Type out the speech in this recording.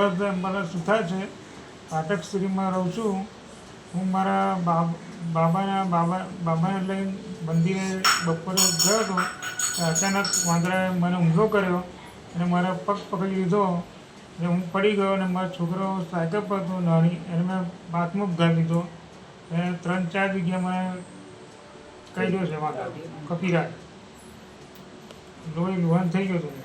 હર્ષભાઈ અંબાલાલ સુથાર છે, પાટક સ્ત્રીમાં રહું છું. હું મારા બાબાને લઈને મંદિરે બપોરે ગયો હતો. અચાનક વાંદરાએ મને હુમલો કર્યો અને મારા પગ પકડી લીધો અને હું પડી ગયો અને મારો છોકરો સાયકલ પર હતો નાની, એને મેં બાથમાં ઉગાડી દીધો અને 3-4 જગ્યાએ મને કર્યો છે વાંદરા કપીરા લોહી લુહાણ થઈ ગયું હતું.